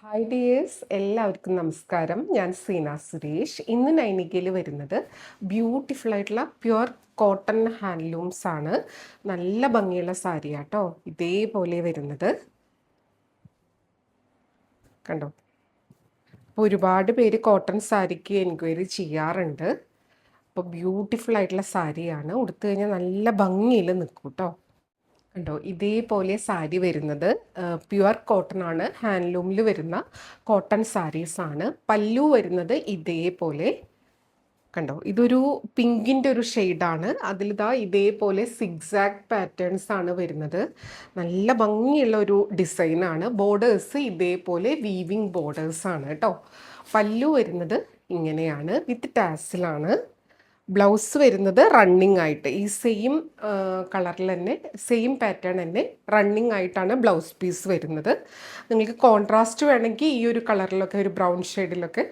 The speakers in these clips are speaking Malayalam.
ഹായ് ഡിയേഴ്സ്, എല്ലാവർക്കും നമസ്കാരം. ഞാൻ സീന സുരേഷ്. ഇന്ന് നൈനികയിൽ വരുന്നത് ബ്യൂട്ടിഫുൾ ആയിട്ടുള്ള പ്യുവർ കോട്ടൺ ഹാൻഡ്ലൂംസ് ആണ്. നല്ല ഭംഗിയുള്ള സാരിയാട്ടോ. ഇതേപോലെ വരുന്നത് കണ്ടോ. അപ്പോൾ ഒരുപാട് പേര് കോട്ടൺ സാരിക്ക് എൻക്വയറി ചെയ്യാറുണ്ട്. അപ്പോൾ ബ്യൂട്ടിഫുൾ ആയിട്ടുള്ള സാരിയാണ്. ഉടുത്തു കഴിഞ്ഞാൽ നല്ല ഭംഗിയിൽ നിൽക്കും കേട്ടോ. കണ്ടോ, ഇതേപോലെ സാരി വരുന്നത് പ്യുവർ കോട്ടൺ ആണ്. ഹാൻഡ്ലൂമിൽ വരുന്ന കോട്ടൺ സാരീസാണ്. പല്ലു വരുന്നത് ഇതേപോലെ കണ്ടോ. ഇതൊരു പിങ്കിൻ്റെ ഒരു ഷെയ്ഡാണ്. അതിലിതാ ഇതേപോലെ സിഗ്സാഗ് പാറ്റേൺസ് ആണ് വരുന്നത്. നല്ല ഭംഗിയുള്ള ഒരു ഡിസൈനാണ്. ബോർഡേഴ്സ് ഇതേപോലെ വീവിങ് ബോർഡേഴ്സ് ആണ് കേട്ടോ. പല്ലു വരുന്നത് ഇങ്ങനെയാണ്, വിത്ത് ടാസിലാണ്. ബ്ലൗസ് വരുന്നത് റണ്ണിങ് ആയിട്ട് ഈ സെയിം കളറിൽ തന്നെ, സെയിം പാറ്റേൺ തന്നെ റണ്ണിങ് ആയിട്ടാണ് ബ്ലൗസ് പീസ് വരുന്നത്. നിങ്ങൾക്ക് കോൺട്രാസ്റ്റ് വേണമെങ്കിൽ ഈ ഒരു കളറിലൊക്കെ, ഒരു ബ്രൗൺ ഷെയ്ഡിലൊക്കെ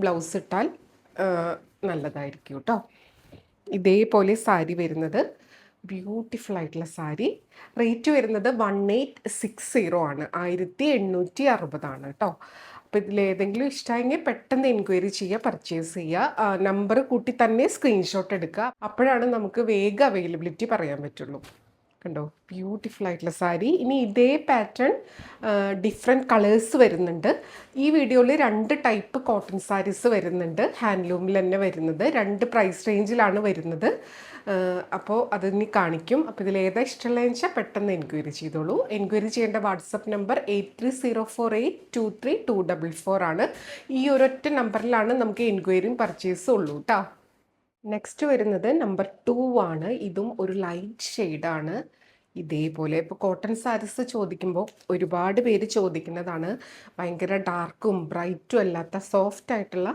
ബ്ലൗസ് ഇട്ടാൽ നല്ലതായിരിക്കും കേട്ടോ. ഇതേപോലെ സാരി വരുന്നത് ബ്യൂട്ടിഫുൾ ആയിട്ടുള്ള സാരി. റേറ്റ് വരുന്നത് 1860 ആണ്, 1860 കേട്ടോ. അപ്പോൾ ഇതിലേതെങ്കിലും ഇഷ്ടമായെങ്കിൽ പെട്ടെന്ന് എൻക്വയറി ചെയ്യുക, പർച്ചേസ് ചെയ്യുക. നമ്പർ കൂട്ടി തന്നെ സ്ക്രീൻഷോട്ട് എടുക്കുക. അപ്പോഴാണ് നമുക്ക് വേഗം അവൈലബിലിറ്റി പറയാൻ പറ്റുള്ളൂ. കണ്ടോ, ബ്യൂട്ടിഫുൾ ആയിട്ടുള്ള സാരി. ഇനി ഇതേ പാറ്റേൺ ഡിഫറെൻറ്റ് കളേഴ്സ് വരുന്നുണ്ട്. ഈ വീഡിയോയിൽ 2 ടൈപ്പ് കോട്ടൺ സാരീസ് വരുന്നുണ്ട്. ഹാൻഡ്ലൂമിൽ തന്നെ വരുന്നത് 2 പ്രൈസ് റേഞ്ചിലാണ് വരുന്നത്. അപ്പോൾ അതിനി കാണിക്കും. അപ്പോൾ ഇതിലേതാ ഇഷ്ടമുള്ളതെന്ന് വെച്ചാൽ പെട്ടെന്ന് എൻക്വയറി ചെയ്തോളൂ. എൻക്വയറി ചെയ്യേണ്ട വാട്സപ്പ് നമ്പർ 8304823244 ആണ്. ഈ ഒരൊറ്റ നമ്പറിലാണ് നമുക്ക് എൻക്വയറിയും പർച്ചേസും ഉള്ളൂ കേട്ടോ. നെക്സ്റ്റ് വരുന്നത് നമ്പർ 2 ആണ്. ഇതും ഒരു ലൈറ്റ് ഷെയ്ഡാണ്. ഇതേപോലെ ഇപ്പോൾ കോട്ടൺ സാരീസ് ചോദിക്കുമ്പോൾ ഒരുപാട് പേര് ചോദിക്കുന്നതാണ് ഭയങ്കര ഡാർക്കും ബ്രൈറ്റും അല്ലാത്ത സോഫ്റ്റ് ആയിട്ടുള്ള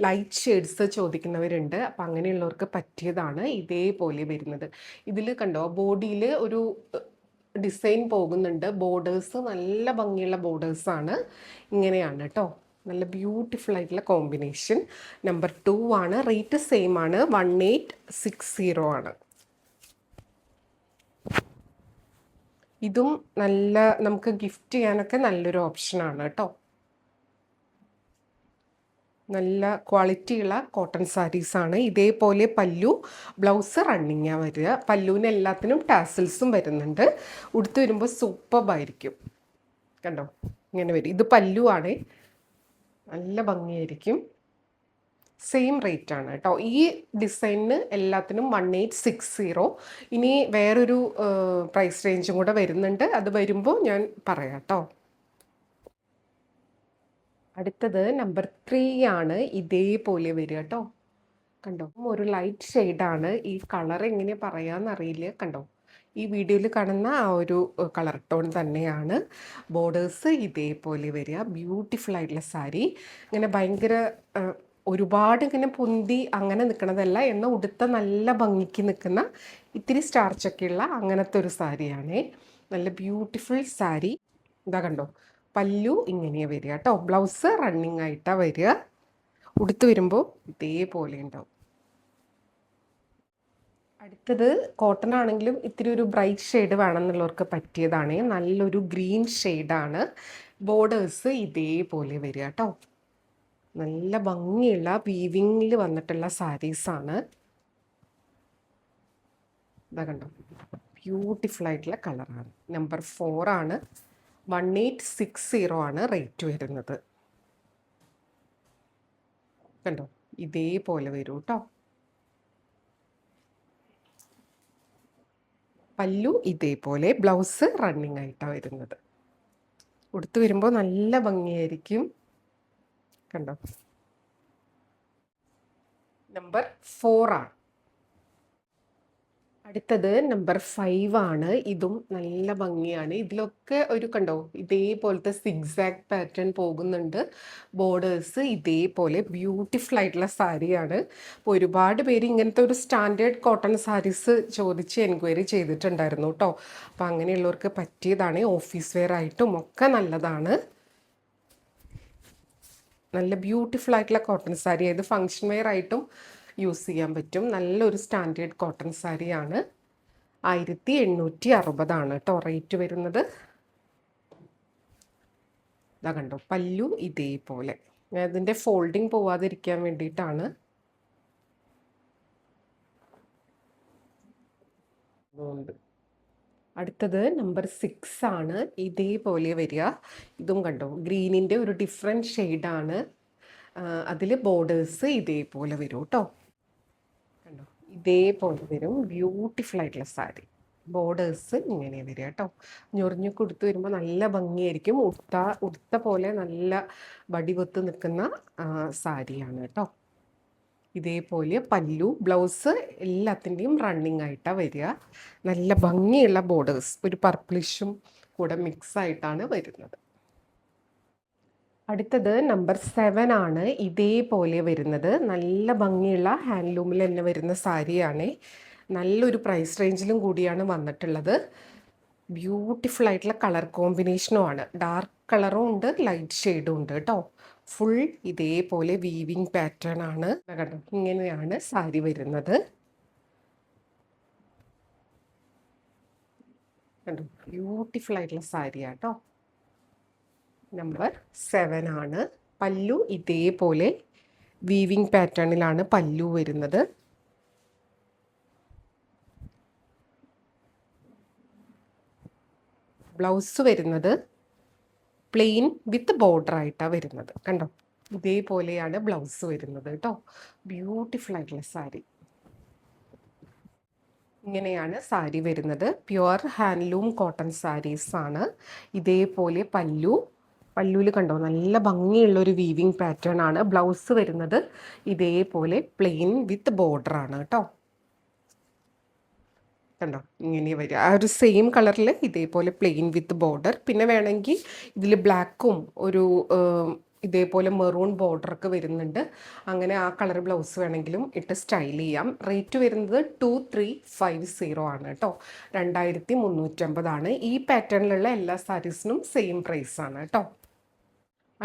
ലൈറ്റ് ഷെയ്ഡ്സ് ചോദിക്കുന്നവരുണ്ട്. അപ്പം അങ്ങനെയുള്ളവർക്ക് പറ്റിയതാണ് ഇതേപോലെ വരുന്നത്. ഇതിൽ കണ്ടോ, ബോഡിയിൽ ഒരു ഡിസൈൻ പോകുന്നുണ്ട്. ബോർഡേഴ്സ് നല്ല ഭംഗിയുള്ള ബോർഡേഴ്സാണ്. ഇങ്ങനെയാണ് കേട്ടോ. നല്ല ബ്യൂട്ടിഫുൾ ആയിട്ടുള്ള കോമ്പിനേഷൻ. നമ്പർ 2 ആണ്. റേറ്റ് സെയിം ആണ്, 1860 ആണ്. ഇതും നല്ല, നമുക്ക് ഗിഫ്റ്റ് ചെയ്യാനൊക്കെ നല്ലൊരു ഓപ്ഷനാണ് കേട്ടോ. നല്ല ക്വാളിറ്റിയുള്ള കോട്ടൺ സാരീസാണ്. ഇതേപോലെ പല്ലു, ബ്ലൗസ് റണ്ണിങ്ങാണ് വരിക. പല്ലുവിന് എല്ലാത്തിനും ടാസിൽസും വരുന്നുണ്ട്. ഉടുത്ത് വരുമ്പോൾ സൂപ്പർബായിരിക്കും. കണ്ടോ, ഇങ്ങനെ വരും. ഇത് പല്ലു ആണ്, നല്ല ഭംഗിയായിരിക്കും. സെയിം റേറ്റ് ആണ് കേട്ടോ. ഈ ഡിസൈനിന് എല്ലാത്തിനും 1860. ഇനി വേറൊരു പ്രൈസ് റേഞ്ചും കൂടെ വരുന്നുണ്ട്. അത് വരുമ്പോൾ ഞാൻ പറയാം കേട്ടോ. അടുത്തത് നമ്പർ 3 ആണ്. ഇതേപോലെ വരിക കേട്ടോ. കണ്ടോ, ഒരു ലൈറ്റ് ഷെയ്ഡാണ്. ഈ കളർ എങ്ങനെ പറയാമെന്നറിയില്ല. കണ്ടോ, ഈ വീഡിയോയിൽ കാണുന്ന ആ ഒരു കളർ ടോൺ തന്നെയാണ്. ബോർഡേഴ്സ് ഇതേപോലെ വരിക. ബ്യൂട്ടിഫുൾ ആയിട്ടുള്ള സാരി. ഇങ്ങനെ ഭയങ്കര ഒരുപാട് ഇങ്ങനെ പൊന്തി അങ്ങനെ നിൽക്കണതല്ല, എന്നാൽ ഉടുത്ത നല്ല ഭംഗിക്ക് നിൽക്കുന്ന ഇത്തിരി സ്റ്റാർച്ചൊക്കെയുള്ള അങ്ങനത്തെ ഒരു സാരിയാണേ. നല്ല ബ്യൂട്ടിഫുൾ സാരി. ഇതാ കണ്ടോ, പല്ലു ഇങ്ങനെയാണ് വരിക കേട്ടോ. ബ്ലൗസ് റണ്ണിങ് ആയിട്ടാണ് വരിക. ഉടുത്ത് വരുമ്പോൾ ഇതേപോലെ ഉണ്ടാവും. അടുത്തത് കോട്ടൺ ആണെങ്കിലും ഇത്തിരി ഒരു ബ്രൈറ്റ് ഷെയ്ഡ് വേണമെന്നുള്ളവർക്ക് പറ്റിയതാണ്. നല്ലൊരു ഗ്രീൻ ഷെയ്ഡാണ്. ബോർഡേഴ്സ് ഇതേപോലെ വരിക കേട്ടോ. നല്ല ഭംഗിയുള്ള വീവിങ്ങിൽ വന്നിട്ടുള്ള സാരീസാണ്. ഇതാ കണ്ടോ, ബ്യൂട്ടിഫുൾ ആയിട്ടുള്ള കളറാണ്. നമ്പർ 4 ആണ്. 1860 ആണ് റേറ്റ് വരുന്നത്. കണ്ടോ, ഇതേപോലെ വരും കേട്ടോ. പല്ലു ഇതേപോലെ, ബ്ലൗസ് റണ്ണിങ് ആയിട്ടാണ് വരുന്നത്. ഉടുത്ത് വരുമ്പോൾ നല്ല ഭംഗിയായിരിക്കും. കണ്ടോ, നമ്പർ 4 ആണ്. അടുത്തത് നമ്പർ 5 ആണ്. ഇതും നല്ല ഭംഗിയാണ്. ഇതിലൊക്കെ ഒരു കണ്ടോ, ഇതേപോലത്തെ സിഗ്സാഗ് പാറ്റേൺ പോകുന്നുണ്ട്. ബോർഡേഴ്സ് ഇതേപോലെ ബ്യൂട്ടിഫുൾ ആയിട്ടുള്ള സാരിയാണ്. അപ്പോൾ ഒരുപാട് പേര് ഇങ്ങനത്തെ ഒരു സ്റ്റാൻഡേർഡ് കോട്ടൺ സാരീസ് ചോദിച്ച് എൻക്വയറി ചെയ്തിട്ടുണ്ടായിരുന്നു കേട്ടോ. അപ്പോൾ അങ്ങനെയുള്ളവർക്ക് പറ്റിയതാണ്. ഓഫീസ് വെയർ ആയിട്ടും ഒക്കെ നല്ലതാണ്. നല്ല ബ്യൂട്ടിഫുൾ ആയിട്ടുള്ള കോട്ടൺ സാരി. ഇത് ഫങ്ഷൻ വെയർ ആയിട്ടും യൂസ് ചെയ്യാൻ പറ്റും. നല്ലൊരു സ്റ്റാൻഡേർഡ് കോട്ടൺ സാരിയാണ്. 1860 ആണ് കേട്ടോ റേറ്റ് വരുന്നത്. ഇതാ കണ്ടോ, പല്ലു ഇതേപോലെ. അതിൻ്റെ ഫോൾഡിങ് പോവാതിരിക്കാൻ വേണ്ടിയിട്ടാണ്. അടുത്തത് നമ്പർ 6 ആണ്. ഇതേപോലെ വരിക. ഇതും കണ്ടോ, ഗ്രീനിൻ്റെ ഒരു ഡിഫറെൻറ്റ് ഷെയ്ഡാണ്. അതിൽ ബോർഡേഴ്സ് ഇതേപോലെ വരും കേട്ടോ. കണ്ടോ, ഇതേപോലെ വരും. ബ്യൂട്ടിഫുൾ ആയിട്ടുള്ള സാരി. ബോർഡേഴ്സ് ഇങ്ങനെ വരിക കേട്ടോ. ഞൊറിഞ്ഞു കൊടുത്ത് വരുമ്പോൾ നല്ല ഭംഗിയായിരിക്കും. ഉടുത്ത പോലെ നല്ല വടിവൊത്ത് നിൽക്കുന്ന സാരിയാണ് കേട്ടോ. ഇതേപോലെ പല്ലു, ബ്ലൗസ് എല്ലാത്തിൻ്റെയും റണ്ണിങ് ആയിട്ടാണ് വരിക. നല്ല ഭംഗിയുള്ള ബോർഡേഴ്സ്, ഒരു പർപ്പിളിഷും കൂടെ മിക്സ് ആയിട്ടാണ് വരുന്നത്. അടുത്തത് നമ്പർ 7 ആണ്. ഇതേപോലെ വരുന്നത് നല്ല ഭംഗിയുള്ള ഹാൻഡ്ലൂമിൽ തന്നെ വരുന്ന സാരിയാണ്. നല്ലൊരു പ്രൈസ് റേഞ്ചിലും കൂടിയാണ് വന്നിട്ടുള്ളത്. ബ്യൂട്ടിഫുൾ ആയിട്ടുള്ള കളർ കോമ്പിനേഷനും ആണ്. ഡാർക്ക് കളറും ഉണ്ട്, ലൈറ്റ് ഷെയ്ഡും ഉണ്ട് കേട്ടോ. ഫുൾ ഇതേപോലെ വീവിങ് പാറ്റേൺ ആണ്. കണ്ടോ, ഇങ്ങനെയാണ് സാരി വരുന്നത്. കണ്ടോ, ബ്യൂട്ടിഫുൾ ആയിട്ടുള്ള സാരിയാട്ടോ. നമ്പർ 7 ആണ്. പല്ലു ഇതേപോലെ വീവിങ് പാറ്റേണിലാണ് പല്ലു വരുന്നത്. ബ്ലൗസ് വരുന്നത് പ്ലെയിൻ വിത്ത് ബോർഡർ ആയിട്ടാണ് വരുന്നത്. കണ്ടോ, ഇതേപോലെയാണ് ബ്ലൗസ് വരുന്നത് കേട്ടോ. ബ്യൂട്ടിഫുൾ ആയിട്ടുള്ള സാരി. ഇങ്ങനെയാണ് സാരി വരുന്നത്. പ്യുവർ ഹാൻഡ്ലൂം കോട്ടൺ സാരീസ് ആണ്. ഇതേപോലെ പല്ലുവിൽ കണ്ടോ, നല്ല ഭംഗിയുള്ളൊരു വീവിങ് പാറ്റേൺ ആണ്. ബ്ലൗസ് വരുന്നത് ഇതേപോലെ പ്ലെയിൻ വിത്ത് ബോർഡർ ആണ് കേട്ടോ. കണ്ടോ, ഇങ്ങനെ വരിക. ആ ഒരു സെയിം കളറിൽ ഇതേപോലെ പ്ലെയിൻ വിത്ത് ബോർഡർ. പിന്നെ വേണമെങ്കിൽ ഇതിൽ ബ്ലാക്കും ഒരു ഇതേപോലെ മെറൂൺ ബോർഡറൊക്കെ വരുന്നുണ്ട്. അങ്ങനെ ആ കളർ ബ്ലൗസ് വേണമെങ്കിലും ഇട്ട് സ്റ്റൈൽ ചെയ്യാം. റേറ്റ് വരുന്നത് 2350 ആണ് കേട്ടോ. 2350 ആണ്. ഈ പാറ്റേണിലുള്ള എല്ലാ സാരീസിനും സെയിം പ്രൈസ് ആണ് കേട്ടോ.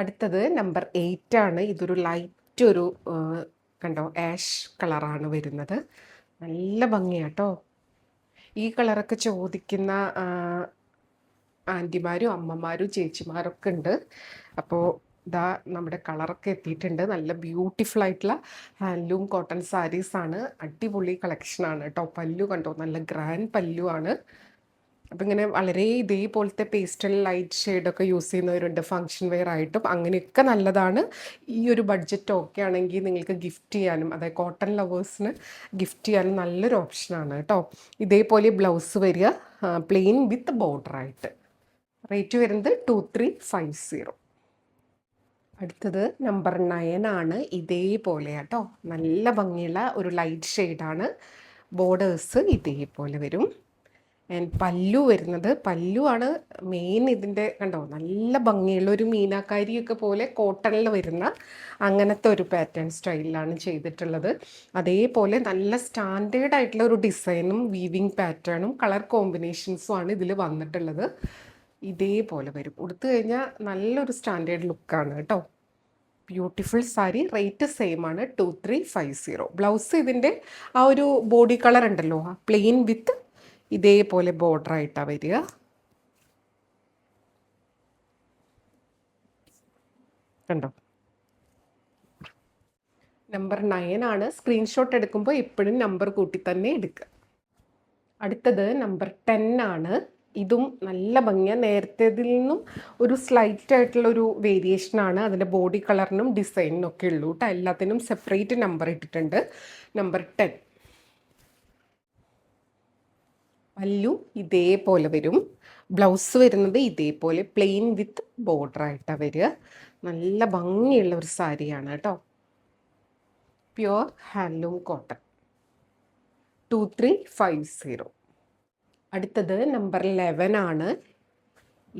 അടുത്തത് നമ്പർ 8 ആണ്. ഇതൊരു ലൈറ്റ് ഒരു കണ്ടോ, ആഷ് കളറാണ് വരുന്നത്. നല്ല ഭംഗിയാട്ടോ. ഈ കളറൊക്കെ ചോദിക്കുന്ന ആൻറ്റിമാരും അമ്മമാരും ചേച്ചിമാരൊക്കെ ഉണ്ട്. അപ്പോൾ ഇതാ നമ്മുടെ കളറൊക്കെ എത്തിയിട്ടുണ്ട്. നല്ല ബ്യൂട്ടിഫുൾ ആയിട്ടുള്ള ഹാൻഡ്ലൂം കോട്ടൺ സാരീസാണ്. അടിപൊളി കളക്ഷനാണ് കേട്ടോ. പല്ലു കണ്ടോ, നല്ല ഗ്രാൻഡ് പല്ലു ആണ്. അപ്പം ഇങ്ങനെ വളരെ ഇതേപോലത്തെ പേസ്റ്റൽ ലൈറ്റ് ഷെയ്ഡൊക്കെ യൂസ് ചെയ്യുന്നവരുണ്ട് ഫങ്ഷൻ വെയർ ആയിട്ടും. അങ്ങനെയൊക്കെ നല്ലതാണ്. ഈ ഒരു ബഡ്ജറ്റ് ഒക്കെ ആണെങ്കിൽ നിങ്ങൾക്ക് ഗിഫ്റ്റ് ചെയ്യാനും, അതായത് കോട്ടൺ ലവേഴ്സിന് ഗിഫ്റ്റ് ചെയ്യാനും നല്ലൊരു ഓപ്ഷനാണ് കേട്ടോ. ഇതേപോലെ ബ്ലൗസ് വരിക പ്ലെയിൻ വിത്ത് ബോർഡറായിട്ട്. റേറ്റ് വരുന്നത് 2350. അടുത്തത് നമ്പർ 9 ആണ്. ഇതേപോലെ കേട്ടോ, നല്ല ഭംഗിയുള്ള ഒരു ലൈറ്റ് ഷെയ്ഡാണ്. ബോർഡേഴ്സ് ഇതേപോലെ വരും. ആൻഡ് പല്ലു വരുന്നത്, പല്ലു ആണ് മെയിൻ. ഇതിൻ്റെ കണ്ടോ, നല്ല ഭംഗിയുള്ള ഒരു മീനാക്കാരിയൊക്കെ പോലെ കോട്ടണിൽ വരുന്ന അങ്ങനത്തെ ഒരു പാറ്റേൺ സ്റ്റൈലിലാണ് ചെയ്തിട്ടുള്ളത്. അതേപോലെ നല്ല സ്റ്റാൻഡേർഡ് ആയിട്ടുള്ള ഒരു ഡിസൈനും വീവിങ് പാറ്റേണും കളർ കോമ്പിനേഷൻസും ആണ് ഇതിൽ വന്നിട്ടുള്ളത്. ഇതേപോലെ വരും. ഉടുത്തു കഴിഞ്ഞാൽ നല്ലൊരു സ്റ്റാൻഡേർഡ് ലുക്കാണ് കേട്ടോ. ബ്യൂട്ടിഫുൾ സാരി. റേറ്റ് സെയിം ആണ്, 2350. ബ്ലൗസ് ഇതിൻ്റെ ആ ഒരു ബോഡി കളർ ഉണ്ടല്ലോ, പ്ലെയിൻ വിത്ത് ഇതേപോലെ ബോർഡർ ആയിട്ടാണ് വരിക. കണ്ടോ, നമ്പർ 9 ആണ്. സ്ക്രീൻഷോട്ട് എടുക്കുമ്പോൾ എപ്പോഴും നമ്പർ കൂട്ടി തന്നെ എടുക്കുക. അടുത്തത് നമ്പർ 10 ആണ്. ഇതും നല്ല ഭംഗിയാണ്. നേരത്തേതിൽ നിന്നും ഒരു സ്ലൈറ്റ് ആയിട്ടുള്ളൊരു വേരിയേഷനാണ്. അതിൻ്റെ ബോഡി കളറിനും ഡിസൈനിനും ഒക്കെ ഉള്ളൂ കേട്ടോ. എല്ലാത്തിനും സെപ്പറേറ്റ് നമ്പർ ഇട്ടിട്ടുണ്ട്. നമ്പർ 10. പല്ലു ഇതേപോലെ വരും. ബ്ലൗസ് വരുന്നത് ഇതേപോലെ പ്ലെയിൻ വിത്ത് ബോർഡർ ആയിട്ടാണ് വരിക. നല്ല ഭംഗിയുള്ള ഒരു സാരിയാണ് കേട്ടോ. Pure handloom cotton. 2350. അടുത്തത് നമ്പർ 11 ആണ്.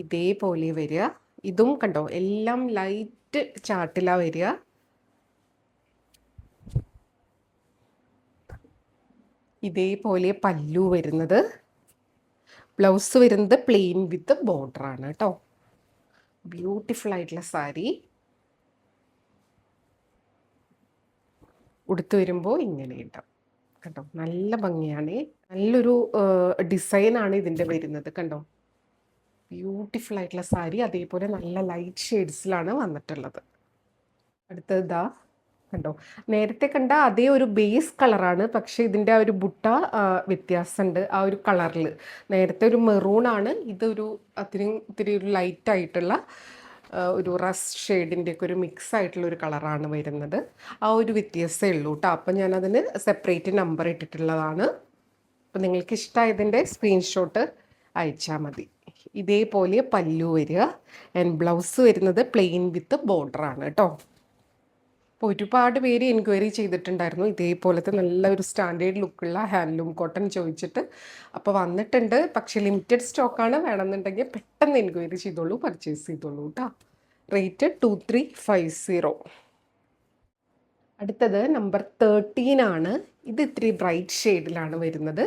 ഇതേപോലെ വരിക. ഇതും കണ്ടോ, എല്ലാം ലൈറ്റ് ചാർട്ടിലാണ് വരിക. ഇതേപോലെ പല്ലു വരുന്നത്. ബ്ലൗസ് വരുന്നത് പ്ലെയിൻ വിത്ത് ബോർഡർ ആണ് കേട്ടോ. ബ്യൂട്ടിഫുൾ ആയിട്ടുള്ള സാരി. ഉടുത്തു വരുമ്പോൾ ഇങ്ങനെ ഉണ്ടാവും കണ്ടോ. നല്ല ഭംഗിയാണ്. നല്ലൊരു ഡിസൈനാണ് ഇതിൻ്റെ വരുന്നത്. കണ്ടോ, ബ്യൂട്ടിഫുൾ ആയിട്ടുള്ള സാരി അതേപോലെ നല്ല ലൈറ്റ് ഷെയ്ഡ്സിലാണ് വന്നിട്ടുള്ളത്. അടുത്തത് ഇതാ കണ്ടോ, നേരത്തെ കണ്ട അതേ ഒരു ബേസ് കളറാണ്, പക്ഷേ ഇതിൻ്റെ ആ ഒരു ബുട്ട വ്യത്യാസമുണ്ട് ആ ഒരു കളറിൽ. നേരത്തെ ഒരു മെറൂൺ ആണ്, ഇതൊരു ഇത്തിരി ഒരു ലൈറ്റ് ആയിട്ടുള്ള ഒരു റസ്റ്റ് ഷെയ്ഡിൻ്റെ ഒക്കെ ഒരു മിക്സ് ആയിട്ടുള്ള ഒരു കളറാണ് വരുന്നത്. ആ ഒരു വ്യത്യാസമേ ഉള്ളൂ കേട്ടോ. അപ്പം ഞാനതിന് സെപ്പറേറ്റ് നമ്പർ ഇട്ടിട്ടുള്ളതാണ്. അപ്പം നിങ്ങൾക്ക് ഇഷ്ടമായതിൻ്റെ സ്ക്രീൻഷോട്ട് അയച്ചാൽ മതി. ഇതേപോലെ പല്ലു വരിക, ആൻഡ് ബ്ലൗസ് വരുന്നത് പ്ലെയിൻ വിത്ത് ബോർഡറാണ് കേട്ടോ. അപ്പോൾ ഒരുപാട് പേര് എൻക്വയറി ചെയ്തിട്ടുണ്ടായിരുന്നു ഇതേപോലത്തെ നല്ല ഒരു സ്റ്റാൻഡേർഡ് ലുക്കുള്ള ഹാൻഡ്ലൂം കോട്ടൺ ചോദിച്ചിട്ട്. അപ്പോൾ വന്നിട്ടുണ്ട്, പക്ഷേ ലിമിറ്റഡ് സ്റ്റോക്കാണ്. വേണമെന്നുണ്ടെങ്കിൽ പെട്ടെന്ന് എൻക്വയറി ചെയ്തോളൂ, പർച്ചേസ് ചെയ്തോളൂ കേട്ടോ. റേറ്റ് 2350. അടുത്തത് നമ്പർ 13 ആണ്. ഇത് ഇത്തിരി ബ്രൈറ്റ് ഷെയ്ഡിലാണ് വരുന്നത്.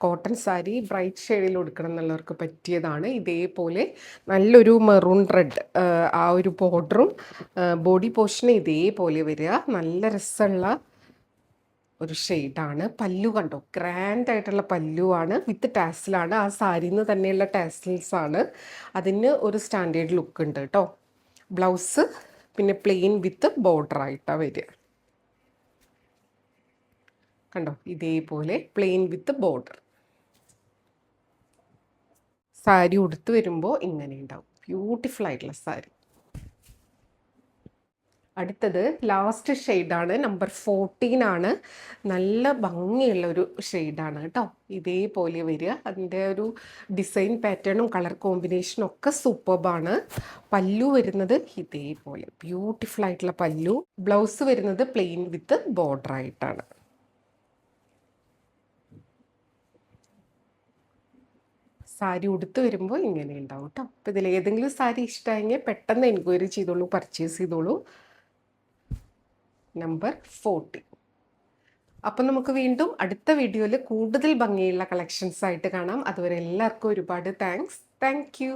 കോട്ടൺ സാരി ബ്രൈറ്റ് ഷെയ്ഡിൽ ഉടുക്കണം എന്നുള്ളവർക്ക് പറ്റിയതാണ്. ഇതേപോലെ നല്ലൊരു മെറൂൺ റെഡ് ആ ഒരു ബോർഡറും ബോഡി പോർഷന് ഇതേപോലെ വരിക. നല്ല രസമുള്ള ഒരു ഷെയ്ഡാണ്. പല്ലു കണ്ടോ, ഗ്രാൻഡ് ആയിട്ടുള്ള പല്ലുവാണ്, വിത്ത് ടാസിലാണ്. ആ സാരിയിൽ നിന്ന് തന്നെയുള്ള ടാസിൽസ് ആണ്. അതിന് ഒരു സ്റ്റാൻഡേർഡ് ലുക്ക് ഉണ്ട് കേട്ടോ. ബ്ലൗസ് പിന്നെ പ്ലെയിൻ വിത്ത് ബോർഡർ ആയിട്ടാണ് വരിക. കണ്ടോ, ഇതേപോലെ പ്ലെയിൻ വിത്ത് ബോർഡർ. സാരി ഉടുത്ത് വരുമ്പോൾ ഇങ്ങനെ ഉണ്ടാവും. ബ്യൂട്ടിഫുൾ ആയിട്ടുള്ള സാരി. അടുത്തത് ലാസ്റ്റ് ഷെയ്ഡാണ്, നമ്പർ 14 ആണ്. നല്ല ഭംഗിയുള്ള ഒരു ഷെയ്ഡാണ് കേട്ടോ. ഇതേപോലെ വരിക. അതിൻ്റെ ഒരു ഡിസൈൻ പാറ്റേണും കളർ കോമ്പിനേഷനും ഒക്കെ സൂപ്പർബാണ്. പല്ലു വരുന്നത് ഇതേപോലെ ബ്യൂട്ടിഫുൾ ആയിട്ടുള്ള പല്ലു. ബ്ലൗസ് വരുന്നത് പ്ലെയിൻ വിത്ത് ബോർഡർ ആയിട്ടാണ്. സാരി ഉടുത്ത് വരുമ്പോൾ ഇങ്ങനെ ഉണ്ടാവും കേട്ടോ. അപ്പോൾ ഇതിൽ ഏതെങ്കിലും സാരി ഇഷ്ടമായെങ്കിൽ പെട്ടെന്ന് എൻക്വയറി ചെയ്തോളൂ, പർച്ചേസ് ചെയ്തോളൂ. നമ്പർ 40. അപ്പം നമുക്ക് വീണ്ടും അടുത്ത വീഡിയോയിൽ കൂടുതൽ ഭംഗിയുള്ള കളക്ഷൻസ് ആയിട്ട് കാണാം. അതുവരെ എല്ലാവർക്കും ഒരുപാട് താങ്ക്സ്. Thank you.